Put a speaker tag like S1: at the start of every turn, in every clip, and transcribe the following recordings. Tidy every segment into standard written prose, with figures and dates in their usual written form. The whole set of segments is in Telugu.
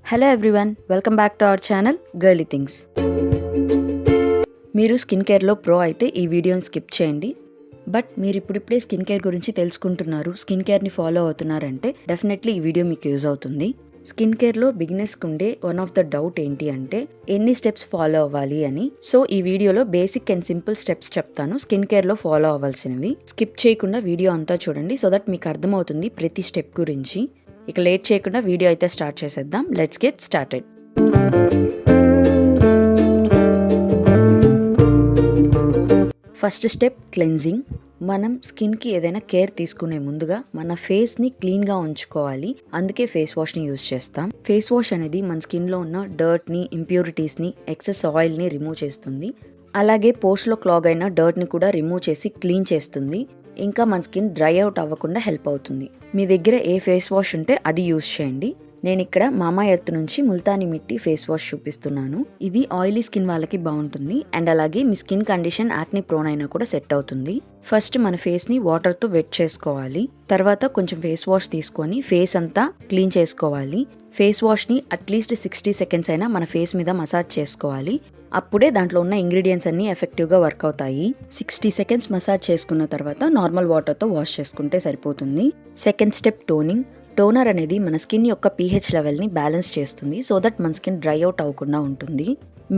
S1: Hello everyone, welcome back to our channel girly things. మీరు స్కిన్ కేర్లో ప్రో అయితే ఈ వీడియోని స్కిప్ చేయండి. బట్ మీరు ఇప్పుడిప్పుడే స్కిన్ కేర్ గురించి తెలుసుకుంటున్నారు, స్కిన్ కేర్ని ఫాలో అవుతున్నారంటే డెఫినెట్లీ ఈ వీడియో మీకు యూజ్ అవుతుంది. స్కిన్ కేర్లో బిగినర్స్కి ఉండే వన్ ఆఫ్ ద డౌట్ ఏంటి అంటే ఎన్ని స్టెప్స్ ఫాలో అవ్వాలి అని. సో ఈ వీడియోలో బేసిక్ అండ్ సింపుల్ స్టెప్స్ చెప్తాను స్కిన్ కేర్లో ఫాలో అవ్వాల్సినవి. స్కిప్ చేయకుండా వీడియో అంతా చూడండి సో దట్ మీకు అర్థమవుతుంది ప్రతి స్టెప్ గురించి. ఇక లేట్ చేయకుండా వీడియో అయితే స్టార్ట్ చేసేద్దాం. Let's get started. First step cleansing. మనం స్కిన్కి ఏదైనా కేర్ తీసుకునే ముందుగా మన ఫేస్ని క్లీన్గా ఉంచుకోవాలి. అందుకే ఫేస్ వాష్ని యూజ్ చేస్తాం. ఫేస్ వాష్ అనేది మన స్కిన్లో ఉన్న డర్ట్ని, ఇంప్యూరిటీస్ని, ఎక్సెస్ ఆయిల్ని రిమూవ్ చేస్తుంది. అలాగే పోస్ట్లో క్లాగ్ అయిన డర్ట్ని కూడా రిమూవ్ చేసి క్లీన్ చేస్తుంది. ఇంకా మన స్కిన్ డ్రై అవుట్ అవ్వకుండా హెల్ప్ అవుతుంది. మీ దగ్గర ఏ ఫేస్ వాష్ ఉంటే అది యూజ్ చేయండి. నేను ఇక్కడ మామా ఎర్త్ నుంచి ముల్తానీ మిట్టి ఫేస్ వాష్ చూపిస్తున్నాను. ఇది ఆయిలీ స్కిన్ వాళ్ళకి బాగుంటుంది అండ్ అలాగే మీ స్కిన్ కండిషన్ యాక్ని ప్రోన్ అయినా కూడా సెట్ అవుతుంది. ఫస్ట్ మన ఫేస్ ని వాటర్ తో వెట్ చేసుకోవాలి. తర్వాత కొంచెం ఫేస్ వాష్ తీసుకొని ఫేస్ అంతా క్లీన్ చేసుకోవాలి. ఫేస్ వాష్ ని అట్లీస్ట్ 60 సెకండ్స్ అయినా మన ఫేస్ మీద మసాజ్ చేసుకోవాలి. అప్పుడే దాంట్లో ఉన్న ఇంగ్రీడియంట్స్ అన్ని ఎఫెక్టివ్ గా వర్క్ అవుతాయి. 60 సెకండ్స్ మసాజ్ చేసుకున్న తర్వాత నార్మల్ వాటర్ తో వాష్ చేసుకుంటే సరిపోతుంది. Second step toning. టోనర్ అనేది మన స్కిన్ యొక్క pH లెవెల్ని బ్యాలెన్స్ చేస్తుంది సో దట్ మన స్కిన్ డ్రై అవుట్ అవ్వకుండా ఉంటుంది.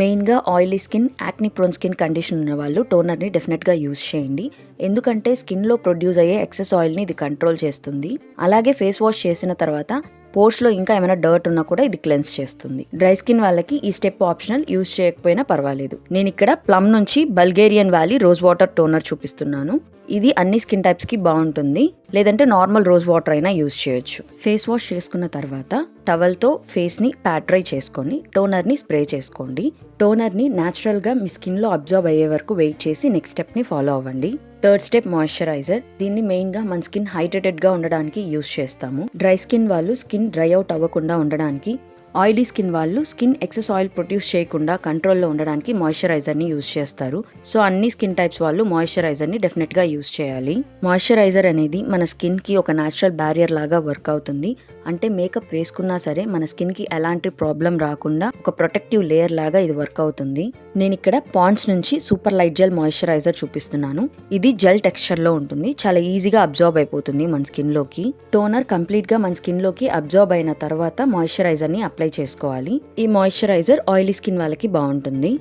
S1: మెయిన్గా oily skin, యాక్ని prone skin condition ఉన్న వాళ్ళు టోనర్ని డెఫినెట్గా యూజ్ చేయండి. ఎందుకంటే స్కిన్లో ప్రొడ్యూస్ అయ్యే ఎక్సెస్ ఆయిల్ని ఇది కంట్రోల్ చేస్తుంది. అలాగే ఫేస్ వాష్ చేసిన తర్వాత పోర్స్లో ఇంకా ఏమైనా డర్ట్ ఉన్నా కూడా ఇది క్లెన్స్ చేస్తుంది. డ్రై స్కిన్ వాళ్ళకి ఈ స్టెప్ ఆప్షనల్, యూజ్ చేయకపోయినా పర్వాలేదు. నేను ఇక్కడ ప్లమ్ నుంచి Bulgarian valley rose water toner చూపిస్తున్నాను. ఇది అన్ని స్కిన్ టైప్స్ కి బాగుంటుంది, లేదంటే నార్మల్ రోజ్ వాటర్ అయినా యూజ్ చేయొచ్చు. ఫేస్ వాష్ చేసుకున్న తర్వాత టవల్ తో ఫేస్ ని ప్యాట్ డ్రై చేసుకొని టోనర్ ని స్ప్రే చేసుకోండి. టోనర్ ని న్యాచురల్ గా మీ స్కిన్ లో అబ్జర్వ్ అయ్యే వరకు వెయిట్ చేసి నెక్స్ట్ స్టెప్ ని ఫాలో అవ్వండి. Third step moisturiser. దీన్ని మెయిన్ గా మన స్కిన్ హైడ్రేటెడ్ గా ఉండడానికి యూజ్ చేస్తాము. డ్రై స్కిన్ వాళ్ళు స్కిన్ డ్రై అవుట్ అవ్వకుండా ఉండడానికి, ఆయిలీ స్కిన్ వాళ్ళు స్కిన్ ఎక్సెస్ ఆయిల్ ప్రొడ్యూస్ చేయకుండా కంట్రోల్లో ఉండడానికి మాయిశ్చరైజర్ని యూజ్ చేస్తారు. సో అన్ని స్కిన్ టైప్స్ వాళ్ళు మాయిశ్చరైజర్ని డెఫినెట్గా యూజ్ చేయాలి. మాయిశ్చరైజర్ అనేది మన స్కిన్కి ఒక న్యాచురల్ బ్యారియర్ లాగా వర్క్ అవుతుంది. అంటే మేకప్ వేసుకున్నా సరే మన స్కిన్కి ఎలాంటి ప్రాబ్లం రాకుండా ఒక ప్రొటెక్టివ్ లేయర్ లాగా ఇది వర్క్ అవుతుంది. నేను ఇక్కడ పాండ్స్ నుంచి సూపర్ లైట్ జెల్ మాయిశ్చరైజర్ చూపిస్తున్నాను. ఇది జెల్ టెక్స్చర్లో ఉంటుంది, చాలా ఈజీగా అబ్జార్బ్ అయిపోతుంది మన స్కిన్లోకి. టోనర్ కంప్లీట్గా మన స్కిన్లోకి అబ్జార్బ్ అయిన తర్వాత మాయిశ్చరైజర్ని అప్లై చేసుకోవాలి. ఈ మాయిశ్చరైజర్ ఆయిలీ స్కిన్ వాళ్ళకి బాగుంటుంది.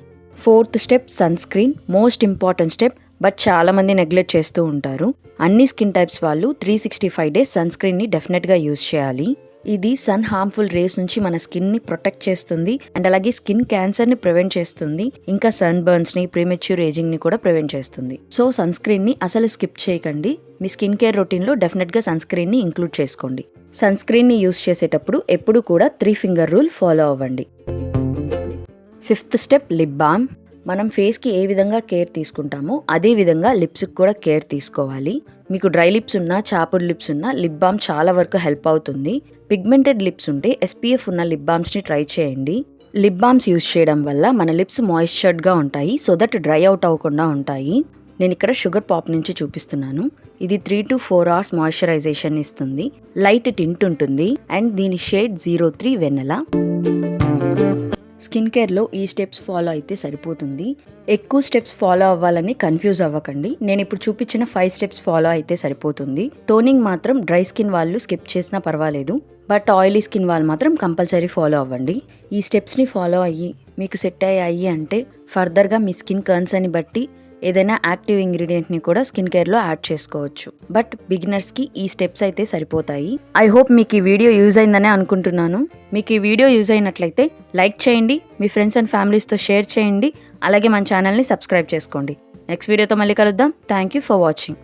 S1: Fourth step sunscreen. Most important step, but చాలా మంది నెగ్లెక్ట్ చేస్తూ ఉంటారు. అన్ని స్కిన్ టైప్స్ వాళ్ళు 365 డేస్ సన్ స్క్రీన్ ని డెఫినెట్ గా యూజ్ చేయాలి. ఇది సన్ హార్మ్ఫుల్ రేస్ నుంచి మన స్కిన్ ని ప్రొటెక్ట్ చేస్తుంది అండ్ అలాగే స్కిన్ క్యాన్సర్ ని ప్రివెంట్ చేస్తుంది. ఇంకా సన్ బర్న్స్ ని, ప్రీమెచ్యూర్ ఏజింగ్ ని కూడా ప్రివెంట్ చేస్తుంది. సో సన్ స్క్రీన్ ని అసలు స్కిప్ చేయకండి. మీ స్కిన్ కేర్ రొటీన్ లో డెఫినెట్ గా సన్ స్క్రీన్ ని ఇంక్లూడ్ చేసుకోండి. సన్ స్క్రీన్ ని యూజ్ చేసేటప్పుడు ఎప్పుడు కూడా 3 ఫింగర్ రూల్ ఫాలో అవ్వండి. Fifth step lip balm. మనం ఫేస్కి ఏ విధంగా కేర్ తీసుకుంటామో అదే విధంగా లిప్స్కి కూడా కేర్ తీసుకోవాలి. మీకు డ్రై లిప్స్ ఉన్నా, చాపుడ్ లిప్స్ ఉన్నా లిప్ బామ్ చాలా వరకు హెల్ప్ అవుతుంది. పిగ్మెంటెడ్ లిప్స్ ఉంటే SPF ఉన్న లిప్ బామ్స్ని ట్రై చేయండి. లిప్ బామ్స్ యూజ్ చేయడం వల్ల మన లిప్స్ మాయిశ్చర్డ్గా ఉంటాయి సో దట్ డ్రై అవుట్ అవ్వకుండా ఉంటాయి. నేను ఇక్కడ షుగర్ పాప్ నుంచి చూపిస్తున్నాను. ఇది 3 to 4 hours మాయిశ్చరైజేషన్ ఇస్తుంది. లైట్ టింట్ ఉంటుంది అండ్ దీని షేడ్ 03 వెన్నెలా. స్కిన్ కేర్లో ఈ స్టెప్స్ ఫాలో అయితే సరిపోతుంది. ఎక్కువ స్టెప్స్ ఫాలో అవ్వాలని కన్ఫ్యూజ్ అవ్వకండి. నేను ఇప్పుడు చూపించిన 5 స్టెప్స్ ఫాలో అయితే సరిపోతుంది. టోనింగ్ మాత్రం డ్రై స్కిన్ వాళ్ళు స్కిప్ చేసినా పర్వాలేదు, బట్ ఆయిలీ స్కిన్ వాళ్ళు మాత్రం కంపల్సరీ ఫాలో అవ్వండి. ఈ స్టెప్స్ని ఫాలో అయ్యి మీకు సెట్ అయ్యాయి అంటే ఫర్దర్గా మీ స్కిన్ కన్సర్న్ని బట్టి ఏదైనా యాక్టివ్ ఇంగ్రీడియంట్ని కూడా స్కిన్ కేర్లో యాడ్ చేసుకోవచ్చు. బట్ బిగినర్స్కి ఈ స్టెప్స్ అయితే సరిపోతాయి. ఐ హోప్ మీకు ఈ వీడియో యూజ్ అయిందనే అనుకుంటున్నాను. మీకు ఈ వీడియో యూజ్ అయినట్లయితే లైక్ చేయండి, మీ ఫ్రెండ్స్ అండ్ ఫ్యామిలీస్తో షేర్ చేయండి, అలాగే మన ఛానల్ని సబ్స్క్రైబ్ చేసుకోండి. నెక్స్ట్ వీడియోతో మళ్ళీ కలుద్దాం. Thank you for watching.